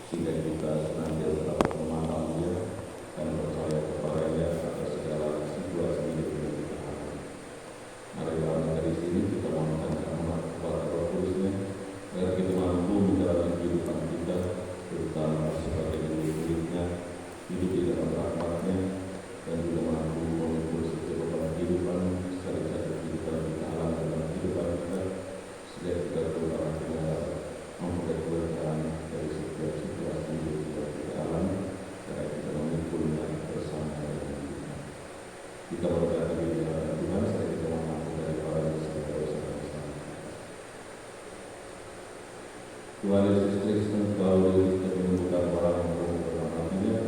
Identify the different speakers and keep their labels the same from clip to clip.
Speaker 1: sehingga kita senantiasa dapat memahami Dia dan percaya kepadanya atas segala situasi hidup yang kita alami. Marilah dari sini kita mohonkan rahmat kepada Roh Kudus-Nya agar kita mampu menjalani kehidupan kita, terutama sebagai murid-murid-Nya, hidup di dalam rahmat-Nya, dan juga mampu memikul setiap beban kehidupan, cari-cari kehidupan yang kita alami dalam kehidupan kita, sehingga kita benar-benar memperoleh keberkahan dari setiap situasi hidup yang kita alami, karena kita memikulnya bersama dengan kita. Kita berkata di dalam Tuhan, saya kita mengaku dari para dosa dosa. Tuhan Yesus Kristus selalu kita menemukan orang yang berhati-hatinya.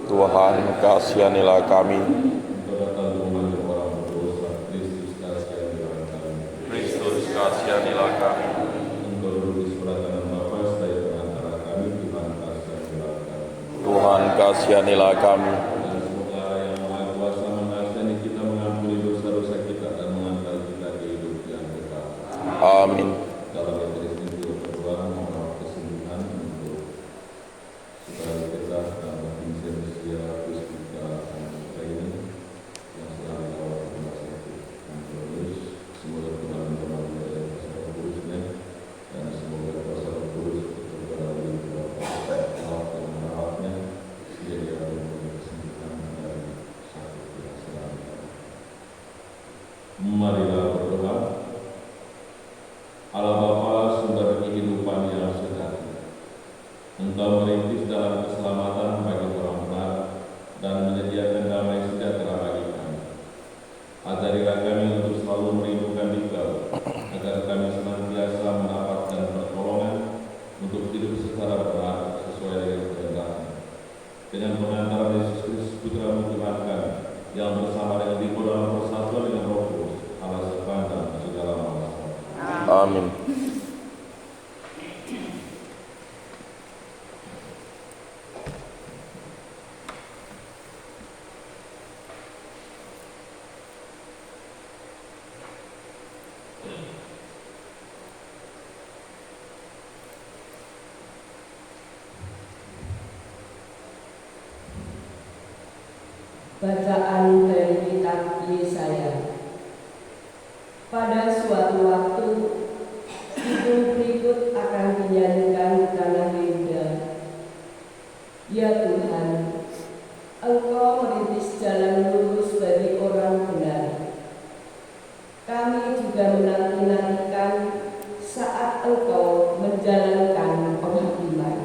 Speaker 1: Tuhan kasihanilah kami. Engkau datang memanggil orang berdosa. Kristus kasihanilah kami.
Speaker 2: Kristus kasihanilah kami.
Speaker 1: Engkau duduk di sebelah kanan Bapa, sedaya pengantara kami. Tuhan kasihanilah kami.
Speaker 2: Tuhan kasihanilah kami.
Speaker 1: Dan semoga yang Maha Kuasa mengasihani kita, mengampuni dosa-dosa kita, dan mengantar kita ke hidup yang kekal.
Speaker 2: Amin.
Speaker 1: Dalam yang Kristus juga berdoa memohon kesembuhan untuk saudara kita dan Indonesia, terus kita kita ini yang sedang dirawat di rumah sakit Antivirus. Semoga Tuhan menemani dari kuasa Kudus-Nya, dan semoga kuasa Kudus berada di bawah Allah dan merawatnya sehingga dia mempunyai kesembuhan dari sakit yang sedang dirawat. Marilah berdoa. Allah Bapa, sumber kehidupan yang sejati, Engkau merintis dalam keselamatan bagi orang benar dan menyediakan damai sejahtera bagi kami. Ajarilah kami untuk selalu merindukan Dikau, agar kami senantiasa mendapatkan pertolongan untuk hidup secara benar sesuai dengan kehendak-Mu. Dengan pengantaran Yesus Kristus Putra-Mu Tuhan kami, yang bersama dengan Dikau dalam persatuan dengan Roh Kudus, Allah sepanjang segala masa.
Speaker 2: Amin.
Speaker 3: Bacaan dari kitab Yesaya. Pada suatu waktu, judul berikut akan dinyanyikan di tanah Yehuda. Ya Tuhan, Engkau merintis jalan lurus bagi orang benar. Kami juga menanti-nantikan saat Engkau menjalankan penghakiman.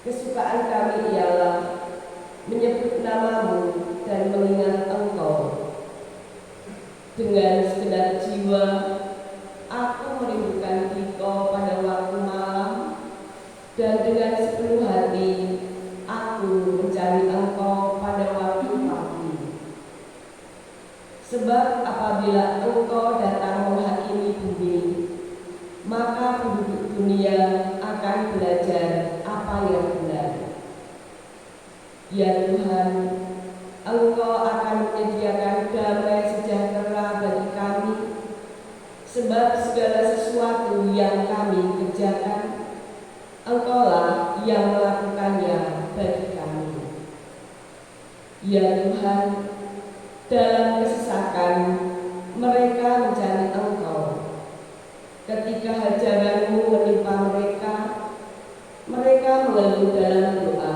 Speaker 3: Kesukaan kami ialah menyebut nama-Mu dan mengingat Engkau. Dengan segenap jiwa, aku merindukan Dikau pada waktu malam, dan dengan sepenuh hati, aku mencari Engkau pada waktu pagi. Sebab apabila Engkau datang menghakimi bumi, maka penduduk dunia akan belajar apa yang benar. Ya Tuhan, Engkau akan menyediakan damai sejahtera bagi kami, sebab segala sesuatu yang kami kerjakan, Engkaulah yang melakukannya bagi kami. Ya Tuhan, dalam kesesakan mereka mencari Engkau. Ketika hajaran-Mu menimpa mereka, mereka mengeluh dalam doa,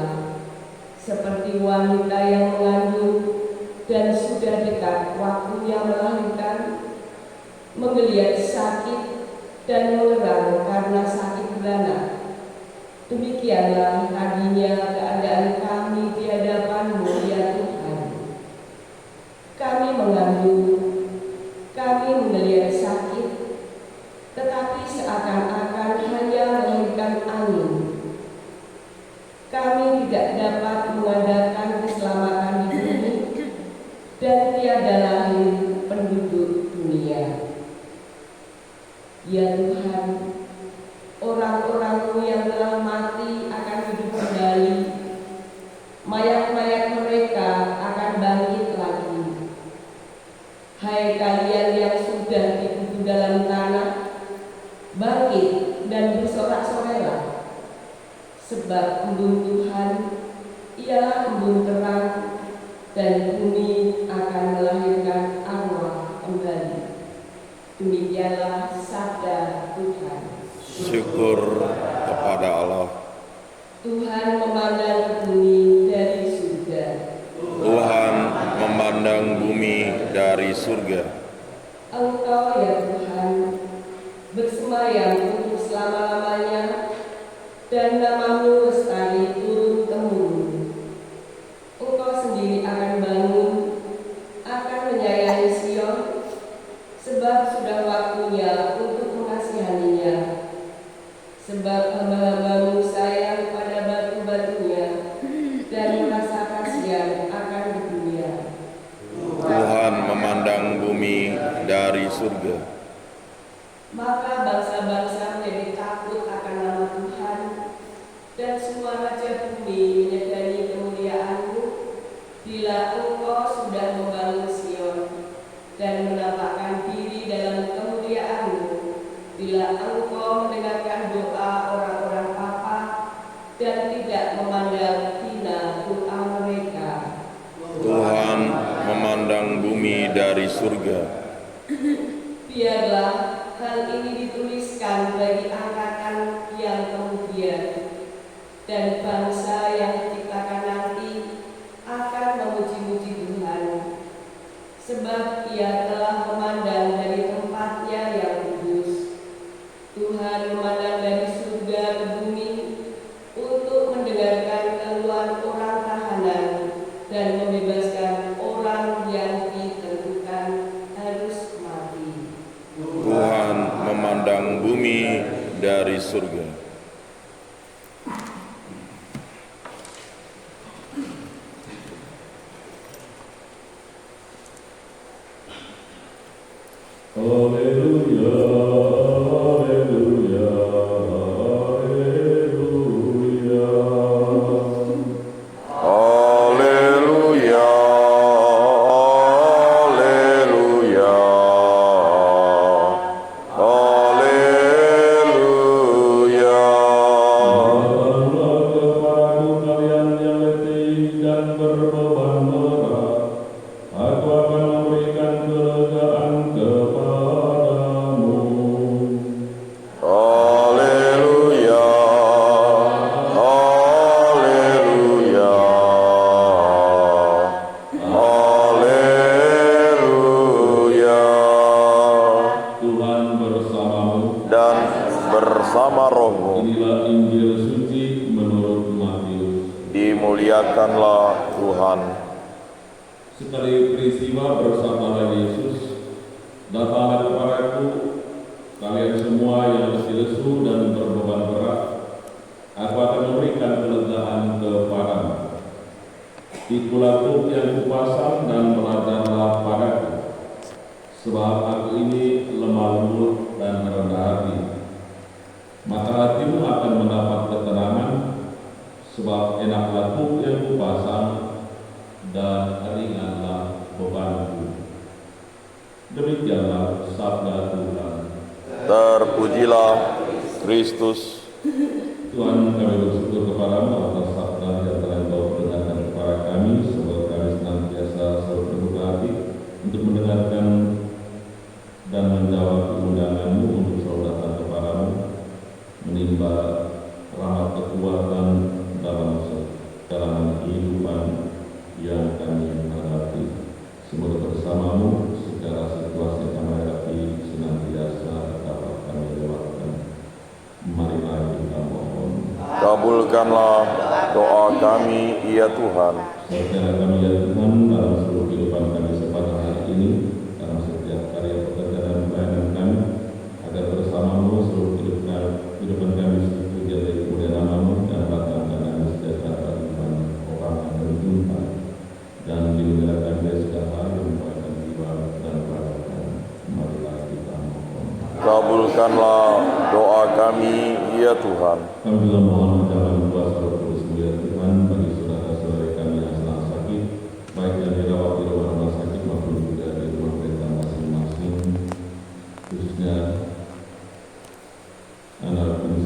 Speaker 3: seperti wanita yang mengandung dan sudah dekat waktunya melahirkan, menggeliat sakit dan mengerang karena sakit beranak. Demikianlah tadinya keadaan kami di hadapan-Mu, ya Tuhan. Kami mengandung, kami menggeliat sakit, tetapi seakan-akan hanya melahirkan angin. Kami tidak dapat mengadakan keselamatan di bumi, dan tiada lahir penduduk dunia. Ya Tuhan, orang-orang-Mu yang telah mati akan hidup kembali, mayat-mayat mereka akan bangkit lagi. Hai kalian yang sudah dikubur dalam tanah, bangkit langit dan bersorak-sorai, sebab embun Tuhan ialah embun terang, dan bumi akan melahirkan arwah kembali. Demikianlah sabda Tuhan.
Speaker 2: Syukur kepada Allah.
Speaker 3: Tuhan memandang ke bumi dari surga.
Speaker 2: Tuhan memandang bumi dari surga.
Speaker 3: Engkau ya Tuhan bersemayam untuk selama-lamanya, dan namamu lestari turun-temurun. Engkau sendiri akan bangun, akan menyayangi Sion, sebab sudah waktunya untuk mengasihaninya. Sebab hamba-hambamu sayang pada batu-batunya, dan merasa kasihan akan dunia.
Speaker 2: Tuhan memandang bumi dari surga.
Speaker 3: Maka bangsa-bangsa menjadi takut akan nama Tuhan, dan semua raja bumi menyegani kemuliaan-Mu, bila Engkau sudah membangun Sion dan menampakkan diri dalam kemuliaan-Mu, bila Engkau mendengarkan doa orang-orang papa dan tidak memandang hina doa mereka.
Speaker 2: Tuhan memandang bumi dari surga.
Speaker 3: Biarlah hal ini dituliskan bagi angkatan yang kemudian, dan bangsa yang diciptakan nanti akan memuji-muji Tuhan, sebab Ia telah memandang dari tempatnya yang kudus. Tuhan memandang dari surga ke bumi untuk mendengarkan keluhan orang tahanan dan membebaskan orang yang ditentukan harus mati.
Speaker 2: Tuhan memandang bumi dari surga.
Speaker 1: Haleluya, haleluya, haleluya.
Speaker 2: Haleluya, haleluya, haleluya.
Speaker 1: Datanglah kepadaku kalian yang letih dan berbeban berat, aku akan memberikan kelegaan kepadamu.
Speaker 2: Haleluya, haleluya, haleluya.
Speaker 1: Tuhan bersamamu.
Speaker 2: Dan bersama rohmu,
Speaker 1: Inilah Injil suci menurut Matius.
Speaker 2: dimuliakanlah Tuhan.
Speaker 1: Sekali peristiwa bersama Yesus, datanglah kepadaku kalian semua yang letih lesu dan berbeban berat, aku akan memberikan kelegaan kepadamu. Ikulah tuk yang kupasang dan belajarlah padaku, sebab aku ini lemah lembut dan rendah hati. Maka hatimu akan mendapat ketenangan, sebab enaklah tuk yang kupasang dan ringanlah bebanku. Demikianlah sabda Tuhan.
Speaker 2: Terpujilah Kristus.
Speaker 1: Tuhan, kami bersyukur kepadamu atas sabda yang telah Engkau perdengarkan kepada kami, semoga kami senantiasa selalu terbuka hati untuk mendengarkan dan menjawab undangan-Mu untuk selalu datang kepadamu, menimba rahmat kekuatan dalam perjalanan kehidupan yang kami hadapi. Semoga bersama-Mu segala situasi yang kami hadapi senantiasa dapat kami lewatkan. Marilah kita mohon.
Speaker 2: Kabulkanlah doa kami, ya Tuhan.
Speaker 1: Sertai kami ya Tuhan dalam seluruh kehidupan kami sepanjang hari ini, dalam setiap karya pekerjaan dan pelayanan kami, agar bersama-Mu seluruh kehidupan kami terpuji dari kemuliaan nama-Mu dan datangkan kami sejahtera kehidupan orang yang berjumpa dan dimuliakan dari segala hal yang membahayakan jiwa dan peradaban. Marilah kita mohon.
Speaker 2: Kabulkanlah doa kami, ya Tuhan.
Speaker 1: Kami juga mohon jangan kuasa Roh Kudus mulia Tuhan bagi saudara-saudara kami yang sedang sakit, baik yang dirawat di rumah sakit maupun juga di rumah mereka masing-masing, khususnya anak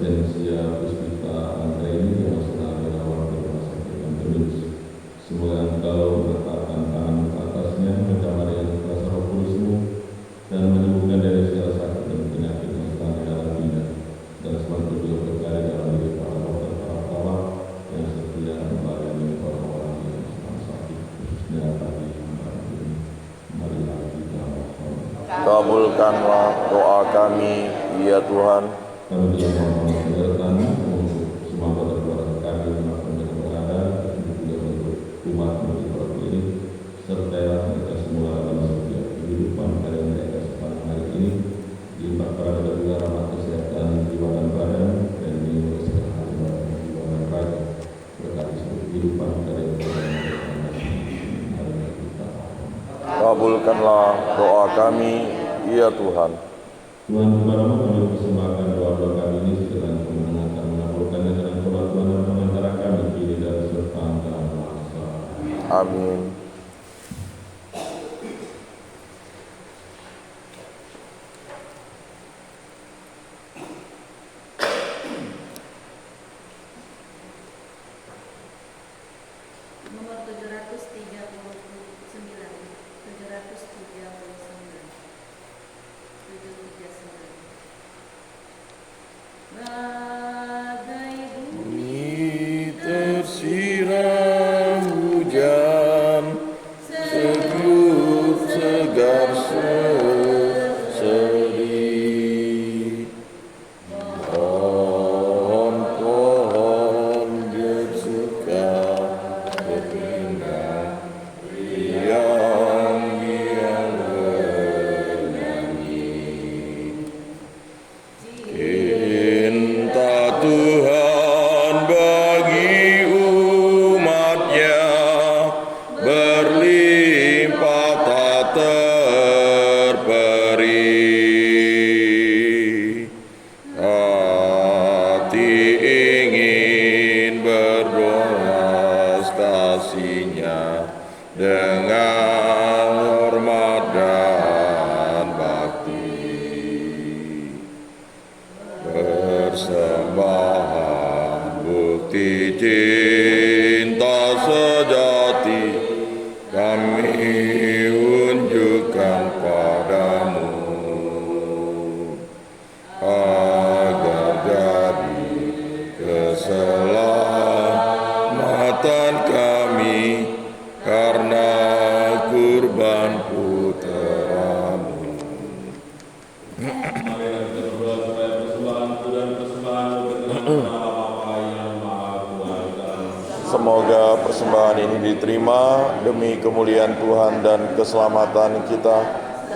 Speaker 1: Crescencia Puspita Anggraini yang sedang dirawat di rumah sakit Antoninus. Semoga Engkau meletakkan tangan ke atasnya, mencamari yang kuasa Roh Kudus-Mu, dan menyembuhkan dari segala sakit dan penyakit yang sedang dialaminya, dan selalu juga berkarya dalam diri para dokter, para perawat yang setia melayani orang-orang yang sedang sakit, khususnya bagi hamba ini. Marilah kita mohon.
Speaker 2: Kabulkanlah doa kami, ya Tuhan.
Speaker 1: Kami juga mohon keberatan untuk semua saudara-saudara kami dimanapun mereka berada, dan juga untuk umat-Mu di Pondok ini, serta mereka semua dalam setiap kehidupan dari mereka sepanjang hari ini, dilimpahkan juga rahmat kesehatan jiwa dan badan, dan lindungi kesehatan jiwa dan raga, berkati seluruh kehidupan dari mereka. Marilah kita mohon.
Speaker 2: Kabulkanlah doa kami, ya Tuhan.
Speaker 1: Tuhan, kepadamu kami persembahkan doa-doa kami ini, sekiranya Kau mendengarkan, mengabulkannya dengan tobat Tuhan dan pengantara kami kini dan serta antara masa.
Speaker 2: Amin.
Speaker 4: Nomor 739. Bagai
Speaker 2: Bumi tersiram hujan, sejuk segar seri. Pohon-pohon bersuka berpindah, biang-biang bernyanyi. Cinta Tuhan bagi umatnya berlimpah tak terperi. Hati ingin berdoa kasih-Nya dengan hormat dan bakti. Persembahan bukti cinta sejati kami unjukkan padamu, agar jadi keselamatan kami karena kurban putramu.
Speaker 1: Marilah kita berdoa supaya persembahanku dan persembahanmu berkenan kepada Bapa yang Maha Kuasa.
Speaker 2: Semoga persembahan ini diterima demi kemuliaan Tuhan dan keselamatan kita,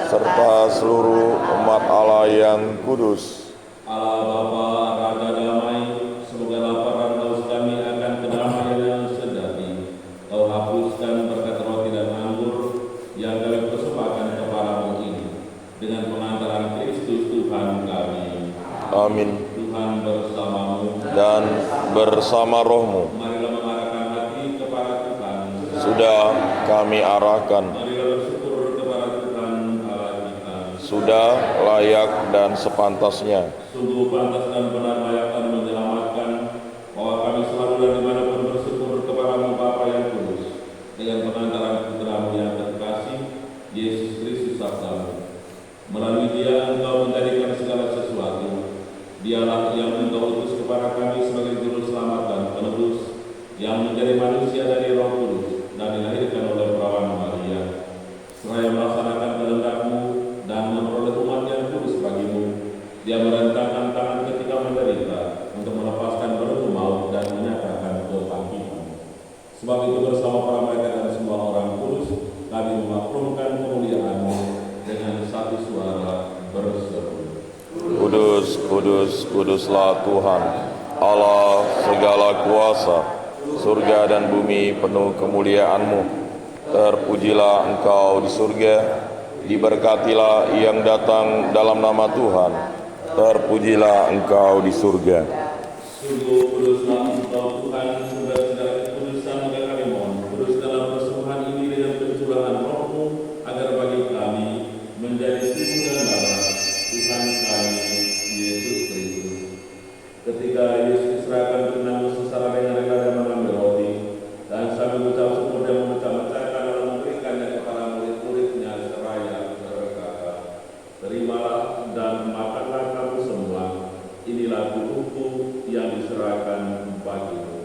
Speaker 2: serta seluruh umat Allah yang kudus.
Speaker 1: Allah Bapa, Raja Damai, semoga lapar dan haus kami akan kedamaian yang sejati. Kau hapuskan berkat roti dan anggur yang kami persembahkan kepadamu ini, dengan pengantaran Kristus Tuhan kami.
Speaker 2: Amin.
Speaker 1: Tuhan bersamamu.
Speaker 2: Dan bersama rohmu
Speaker 1: Marilah mengarahkan hati kepada Tuhan.
Speaker 2: sudah kami arahkan,
Speaker 1: Marilah bersyukur kepada Tuhan Allah kita.
Speaker 2: sudah layak dan sepantasnya.
Speaker 1: Sungguh pantas dan benar layak dan menyelamatkan, bahwa kami selalu dan dimanapun bersyukur kepadamu Bapa yang kudus, dengan pengantaran putramu yang terkasih, Yesus Kristus sabdamu. Melalui Dia Engkau menjadikan segala sesuatu. Dialah yang Engkau utus kepada kami sebagai juru selamat dan penebus, yang menjadi manusia dari Roh Kudus dan dilahirkan oleh perawan Maria, seraya melaksanakan kehendak-Mu dan memperoleh umat yang kudus bagimu. Dia merentangkan tangan ketika menderita untuk melepaskan belenggu maut dan menyatakan kebangkitan. Sebab itu bersama para malaikat dan semua orang kudus kami memaklumkan kemuliaan-Mu dengan satu suara berseru.
Speaker 2: Kudus, kudus, kuduslah Tuhan, Allah segala kuasa, surga dan bumi penuh kemuliaan-Mu. Terpujilah Engkau di surga, diberkatilah yang datang dalam nama Tuhan. Terpujilah Engkau di surga.
Speaker 1: Sungguh kuduslah Engkau Tuhan, sumber segala kekudusan, maka kami mohon, kudus dalam persembahan ini dengan pencurahan Roh-Mu, agar bagi kami menjadi tubuh dan darah Tuhan kami Yesus Kristus. Ketika inilah tubuhku yang diserahkan bagimu.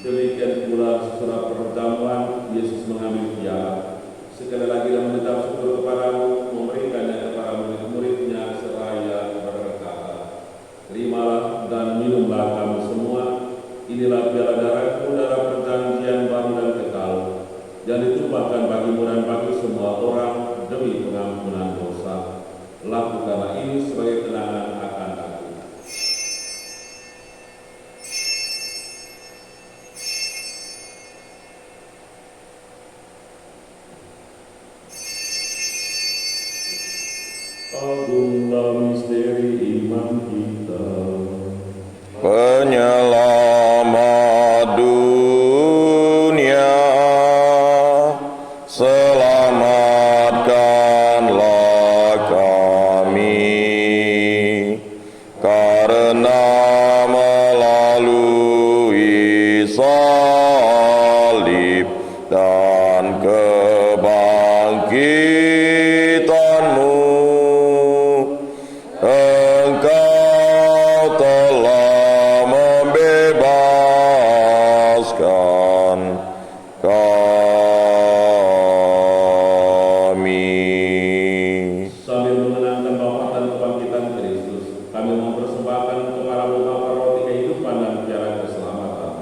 Speaker 1: Demikian pula sesudah perjamuan, Yesus mengambil piala. Sekali lagi dia mengucap syukur kepadamu, memberikannya kepada murid-muridnya seraya berkata, "Terimalah dan minumlah kamu semua, inilah piala darahku, darah perjanjian baru dan kekal, yang ditumpahkan bagimu dan bagi semua orang demi pengampunan dosa. Lakukanlah ini sebagai kenangan akan aku." Agunglah misteri iman kita.
Speaker 2: Penyelamat dunia, selamatkanlah kami, karena melalui salib dan kebangkitan-Mu, Engkau telah membebaskan kami.
Speaker 1: Sambil mengenangkan wafat dan kebangkitan Kristus, kami mempersembahkan kepadamu bapa roti kehidupan dan piala keselamatan.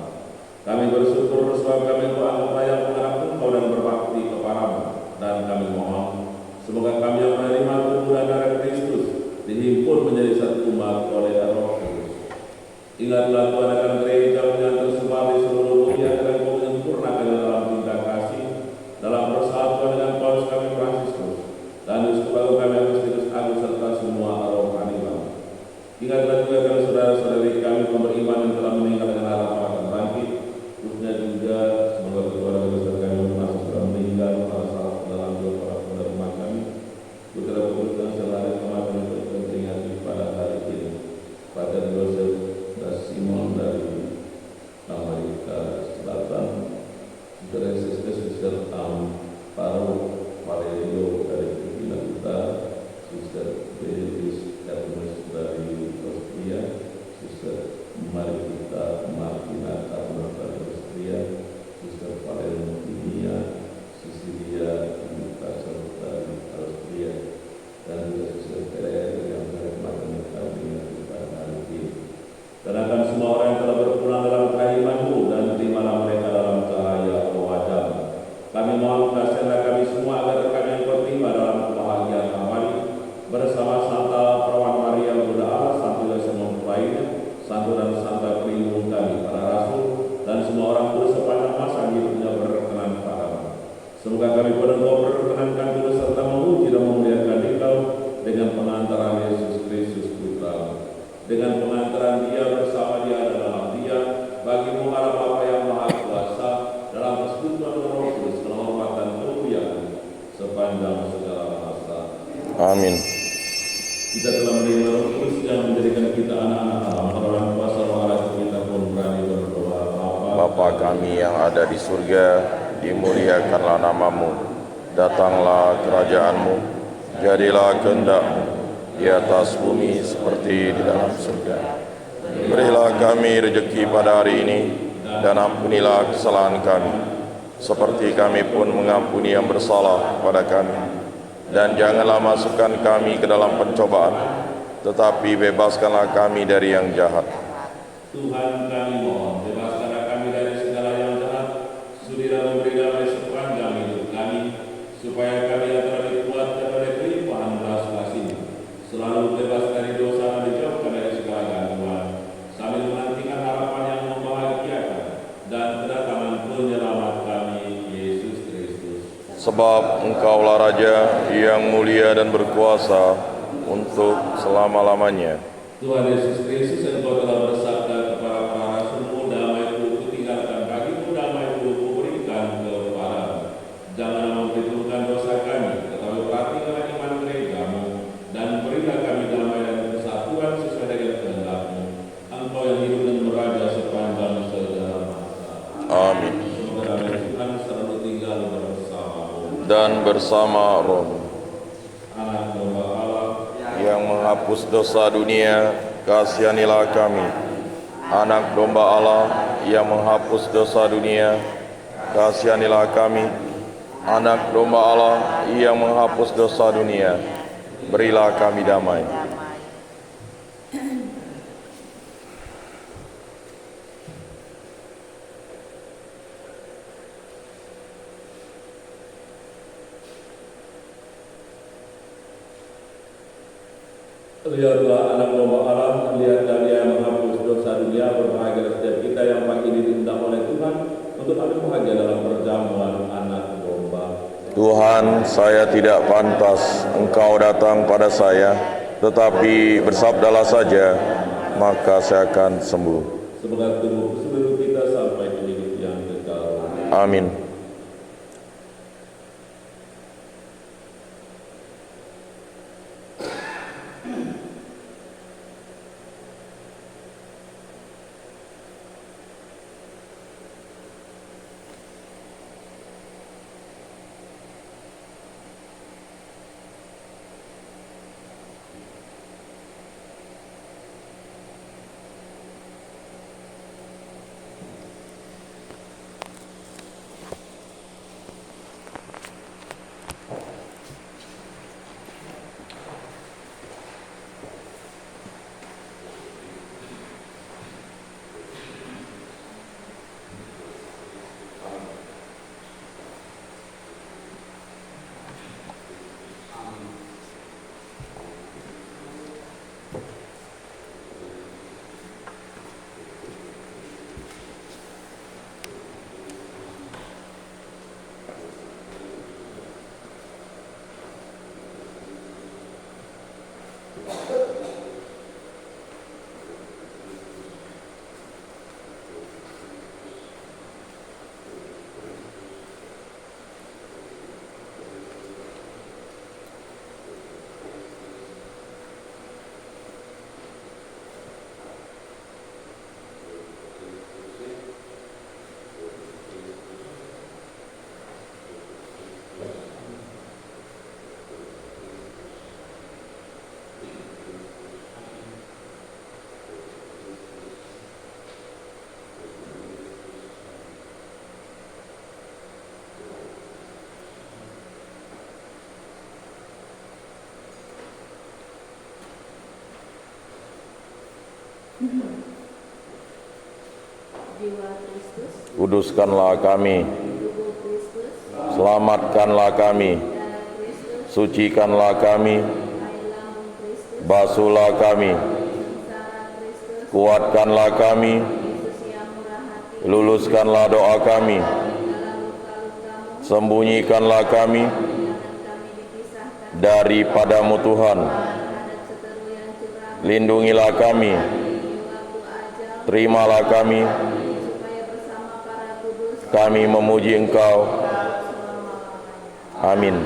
Speaker 1: Kami bersyukur sebab kami telah layak menghadap Engkau dan berbakti kepadamu, dan kami mohon semoga kami yang menerima tubuh dan darah Kristus dihimpun menjadi satu umat oleh Roh Kudus. Ingatlah Tuhan akan gereja yang tersebar di seluruh dunia, dan Kau menyempurnakan dalam cinta kasih, dalam persatuan dengan Paus kami Fransiskus, dan Uskup Agung kami Agustinus Agung serta semua rohani kami. Ingatlah juga kami saudara-saudari kami yang beriman yang telah meninggal dengan harapan akan bangkit, khususnya juga semoga keluarga besar kami masih telah meninggal pada saat dalam dua para penerima kami, putra putri dan saudara kemarin untuk memperingati pada hari ini, Pater Joseph dan Simon dari Amerika Selatan, Saudara Sister Sister Paro Valerio dari Filipina Utara, Sister Beatrice Hermes dari Austria, Sister Marita Martina Karno dari Austria, Sister Valerio Dinia, Sicilia Newcastle dari Austria, dan juga Sister Teresa yang berkemarin dengan kita hari ini. Dan akan semua orang yang telah berpulang dalam keiman-Mu, dan terimalah mereka dalam cahaya wajah. Kami mohon kasihanlah kami semua agar kami yang terima dalam kebahagiaan abadi bersama Santa Perawan Maria Bunda Allah, Santo Yosef lainnya, Santo dan Santa pelindung kami para rasul, dan semua orang kudus sepanjang masa hidupnya berkenan padamu. Semoga kami benar-benar berkenankan juga serta memuji dan memuliakan Engkau dengan pengantaran Yesus Kristus Putra, dengan pengantaran Dia bersama Dia dan dalam Dia, bagimu Allah Bapa yang Maha Kuasa, dalam persekutuan Roh Kudus, kehormatan kemuliaan sepanjang segala masa.
Speaker 2: Amin.
Speaker 1: Kita telah menerima Roh Kudus yang menjadikan kita anak-anak Allah. Menolong kuasa Roh Allah, kita pun berani berdoa.
Speaker 2: Bapa kami yang ada di surga, dimuliakanlah nama-Mu, datanglah kerajaan-Mu, jadilah kehendak-Mu di atas bumi seperti di dalam surga. Berilah kami rezeki pada hari ini, dan ampunilah kesalahan kami, seperti kami pun mengampuni yang bersalah kepada kami. Dan janganlah masukkan kami ke dalam pencobaan, tetapi bebaskanlah kami dari yang jahat.
Speaker 1: Tuhan kami mohon, bebaskanlah kami dari segala yang jahat, sudilah memberi damai sepanjang hidup kami, supaya kami yang telah dikuatkan oleh kelimpahan belas kasih-Mu, selalu bebas dari dosa dan dijauhkan dari segala gangguan, sambil menantikan harapan yang membahagiakan dan kedatangan penyelamat kami, Yesus Kristus.
Speaker 2: Sebab Engkaulah Raja yang mulia dan berkuasa untuk selama-lamanya.
Speaker 1: Tuhan Yesus Kristus, Engkau telah bersabda kepada para rasul-Mu, damai-Ku kutinggalkan bagimu, damai-Ku kuberikan kepadamu. Janganlah memperhitungkan dosa kami, tetapi perhatikanlah iman gereja-Mu, dan berilah kami damai dan kesatuan sesuai dengan kehendak-Mu. Engkau yang hidup dan beraja sepanjang segala masa.
Speaker 2: Amin.
Speaker 1: Semoga damai Tuhan selalu tinggal bersamamu.
Speaker 2: Dan bersama rohmu.
Speaker 1: Anak domba Allah,
Speaker 2: Yang menghapus dosa dunia, kasihanilah kami. Anak domba Allah yang menghapus dosa dunia, kasihanilah kami. Anak domba Allah yang menghapus dosa dunia, berilah kami damai.
Speaker 1: lihatlah anak domba Allah, lihatlah Dia yang menghapus dosa dunia. Berbahagia setiap kita yang pagi ini diundang oleh Tuhan untuk ambil bahagia dalam perjamuan anak domba.
Speaker 2: Tuhan, saya tidak pantas Engkau datang pada saya, tetapi bersabdalah saja, maka saya akan sembuh.
Speaker 1: Semoga tubuh seluruh kita sampai ke hidup yang kekal.
Speaker 2: Amin.
Speaker 4: Jiwa Kristus,
Speaker 2: Kuduskanlah kami,
Speaker 4: tubuh Kristus,
Speaker 2: selamatkanlah kami,
Speaker 4: darah Kristus,
Speaker 2: sucikanlah kami,
Speaker 4: air lambung Kristus,
Speaker 2: basuhlah kami,
Speaker 4: sengsara Kristus,
Speaker 2: kuatkanlah kami,
Speaker 4: Yesus yang murah hati,
Speaker 2: luluskanlah doa kami,
Speaker 4: dalam luka-lukamu,
Speaker 2: sembunyikanlah kami
Speaker 4: jangan kami dipisahkan,
Speaker 2: daripadamu Tuhan,
Speaker 4: terhadap seteru yang curang,
Speaker 2: lindungilah kami,
Speaker 4: di waktu ajal,
Speaker 2: terimalah kami,
Speaker 4: supaya bersama para kudus,
Speaker 2: kami memuji Engkau.
Speaker 4: selama-lamanya.
Speaker 2: Amin.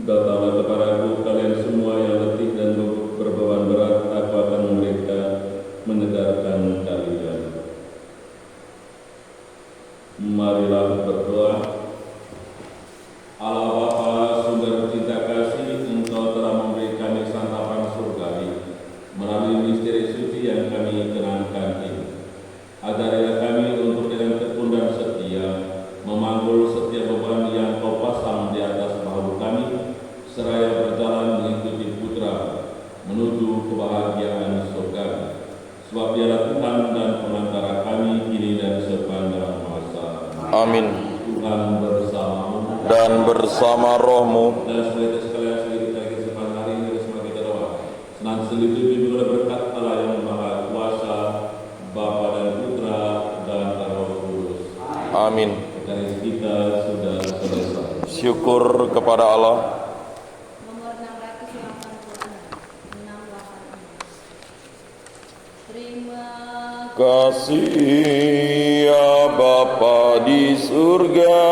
Speaker 1: Datanglah kepadaku kalian semua yang letih dan berbeban berat, aku akan menyegarkan kalian. Marilah berdoa. Allah Bapa, sumber cinta kasih, Engkau telah memberi kami santapan surgawi melalui misteri suci yang kami kenangkan ini. Ajarilah kami untuk dengan tekun dan
Speaker 2: Amin.
Speaker 1: Tuhan bersamamu
Speaker 2: Dan bersama rohmu,
Speaker 1: dan sebagai sekalian sendiri kita kehidupan hari ini bersama kita doa. Senantiasa dilindungi oleh berkat Allah yang Maha Kuasa, Bapa dan Putra dan Roh Kudus.
Speaker 2: amin.
Speaker 1: Dari kita sudah selesai.
Speaker 2: Syukur kepada Allah.
Speaker 4: Nomor 686 Terima
Speaker 2: Kasih ya Bapa di surga,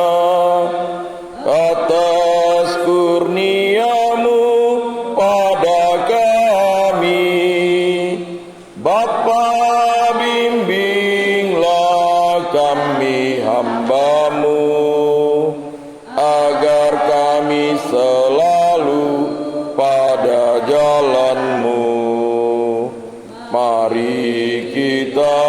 Speaker 2: atas kurniamu pada kami. Bapa, bimbinglah kami hamba-Mu, agar kami selalu pada jalan-Mu. Mari kita